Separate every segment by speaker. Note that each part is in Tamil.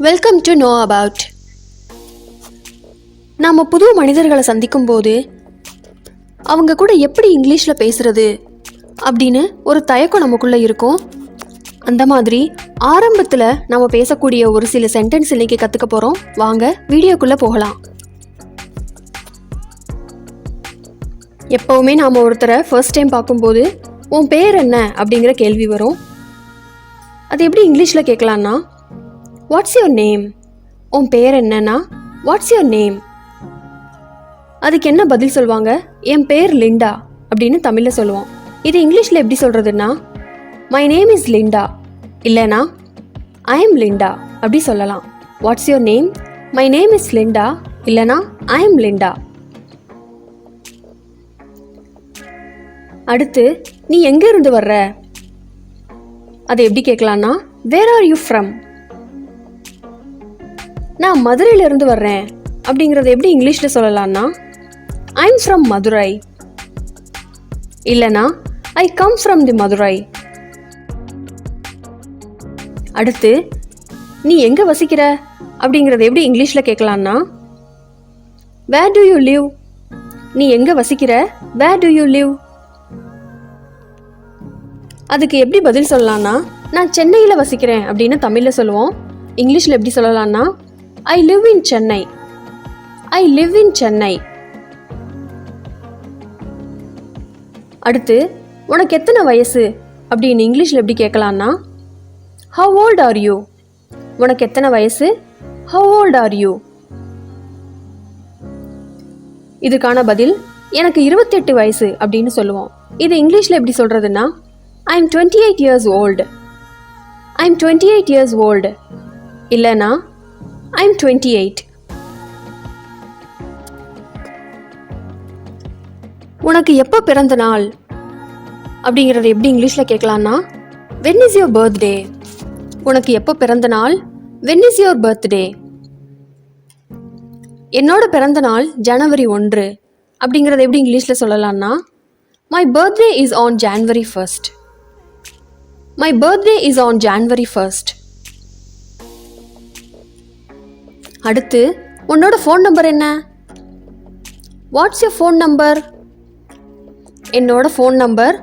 Speaker 1: Welcome to know about. நாம் புது மனிதர்களை சந்திக்கும் போது அவங்க கூட எப்படி இங்கிலீஷில் பேசுறது அப்படின்னு ஒரு தயக்கம் நமக்குள்ளே இருக்கும். அந்த மாதிரி ஆரம்பத்தில் நம்ம பேசக்கூடிய ஒரு சில சென்டென்ஸ் இன்னைக்கு கற்றுக்க போகிறோம். வாங்க வீடியோக்குள்ளே போகலாம். எப்போவுமே நாம் ஒருத்தரை ஃபர்ஸ்ட் டைம் பார்க்கும்போது உன் பேர் என்ன அப்படிங்கிற கேள்வி வரும். அது எப்படி இங்கிலீஷில் கேட்கலான்னா, வாட்ஸ் யுவர் நேம்? உன் பேர் என்னன்னா வாட்ஸ் யுவர் நேம்? அதுக்கு என்ன பதில் சொல்லுவாங்க? என் பேர் லிண்டா அப்படின்னு தமிழில் சொல்லுவோம். இது இங்கிலீஷில் எப்படி சொல்கிறதுன்னா, மை நேம் இஸ் லிண்டா இல்லைனா ஐ எம் லிண்டா அப்படி சொல்லலாம். What's your name? My name is Linda இல்லைனா ஐ எம் லிண்டா. அடுத்து, நீ எங்கே இருந்து வர்ற? அதை எப்படி கேட்கலான்னா, வேர் ஆர் யூ ஃப்ரம்? நான் மதுரையிலிருந்து வர்றேன் அப்படிங்கிறத எப்படி இங்கிலீஷில் சொல்லலான்னா, ஐ எம் ஃப்ரம் மதுரை இல்லைனா I come from the Madurai. அடுத்து, நீ எங்கே வசிக்கிற அப்படிங்கிறத எப்படி இங்கிலீஷில் கேட்கலான்னா, வேர் டு யூ லிவ்? நீ எங்கே வசிக்கிற? வேர் டு யூ லிவ்? அதுக்கு எப்படி பதில் சொல்லலான்னா, நான் சென்னையில் வசிக்கிறேன் அப்படின்னு தமிழில் சொல்லுவோம். இங்கிலீஷில் எப்படி சொல்லலான்னா, I live in Chennai. I live in Chennai. அடுத்து, உனக்கு எத்தனை வயசு அப்படின்னு இங்கிலீஷில் எப்படி கேட்கலான்னா, ஹவ் ஓல்ட் ஆர் யூ? உனக்கு எத்தனை வயசு? How old are you? இதுக்கான பதில், எனக்கு 28 வயசு அப்படின்னு சொல்லுவோம். இது இங்கிலீஷில் எப்படி சொல்கிறதுன்னா, I am 28 years old. I am 28 years old இல்லைனா ஐ எம் 28. உனக்கு எப்போ பிறந்த நாள் அப்படிங்கிறத எப்படி இங்கிலீஷில் கேட்கலான்னா, வென் இஸ் யுவர் பர்த்டே? உனக்கு எப்போ பிறந்த நாள்? When is your birthday? என்னோட பிறந்த நாள் ஜனவரி 1 அப்படிங்கிறத எப்படி இங்கிலீஷில் சொல்லலான்னா, my birthday is on January 1st. My birthday is on January 1st. அடுத்து, உன்னோட ஃபோன் நம்பர் என்ன? What's your phone number? என்னோட phone number,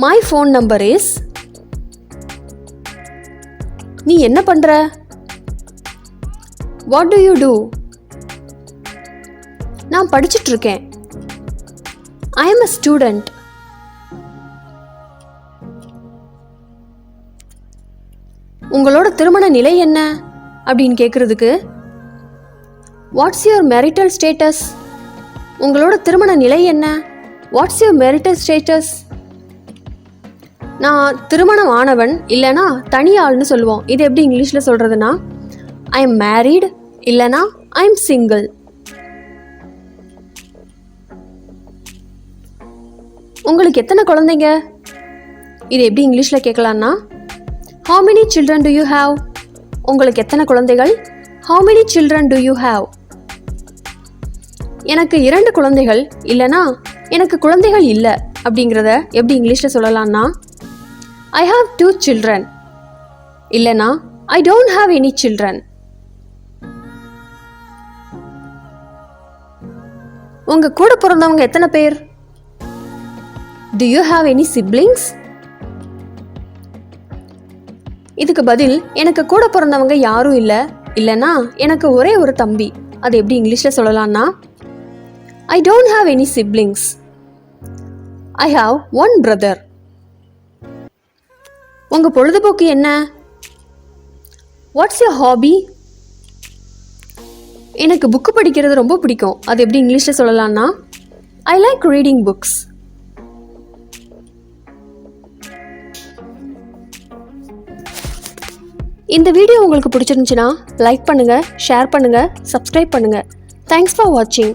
Speaker 1: my phone number is. நீ என்ன பண்ற? What do you do? நான் படிச்சுட்டு இருக்கேன். I am a student. உங்களோட திருமண நிலை என்ன அப்படின்னு கேட்குறதுக்கு, வாட்ஸ் யுவர் மேரிட்டல் ஸ்டேட்டஸ்? உங்களோட திருமண நிலை என்ன? What's your marital status? நான் திருமணம் ஆனவன் இல்லைனா தனி ஆள்னு சொல்லுவோம். இது எப்படி இங்கிலீஷில் சொல்கிறதுனா, ஐ எம் மேரீடு இல்லைனா ஐ எம் சிங்கிள். உங்களுக்கு எத்தனை குழந்தைங்க? இது எப்படி இங்கிலீஷில் கேட்கலான்னா, how many children do you have? உங்களுக்கு எத்தனை குழந்தைகள்? how many children do you have? எனக்கு 2 குழந்தைகள் இல்லைனா எனக்கு குழந்தைகள் இல்லை அப்படிங்கிறத எப்படி இங்கிலீஷில் சொல்லலான்னா, I have 2 children இல்லைனா I don't have any children. உங்க கூட பிறந்தவங்க எத்தனை பேர்? Do you have any siblings? இதுக்கு பதில், எனக்கு கூட பிறந்தவங்க யாரும் இல்லை இல்லைனா எனக்கு ஒரே ஒரு தம்பி. அது எப்படி இங்கிலீஷில் சொல்லலான்னா, I don't have any siblings. I have 1 brother. உங்கள் பொழுதுபோக்கு என்ன? What's your hobby? எனக்கு புக்கு படிக்கிறது ரொம்ப பிடிக்கும். அது எப்படி இங்கிலீஷில் சொல்லலான்னா, ஐ லைக் ரீடிங் புக்ஸ். இந்த வீடியோ உங்களுக்கு பிடிச்சிருந்துச்சுன்னா லைக் பண்ணுங்கள், ஷேர் பண்ணுங்கள், சப்ஸ்கிரைப் பண்ணுங்கள். தேங்க்ஸ் ஃபார் வாட்சிங்.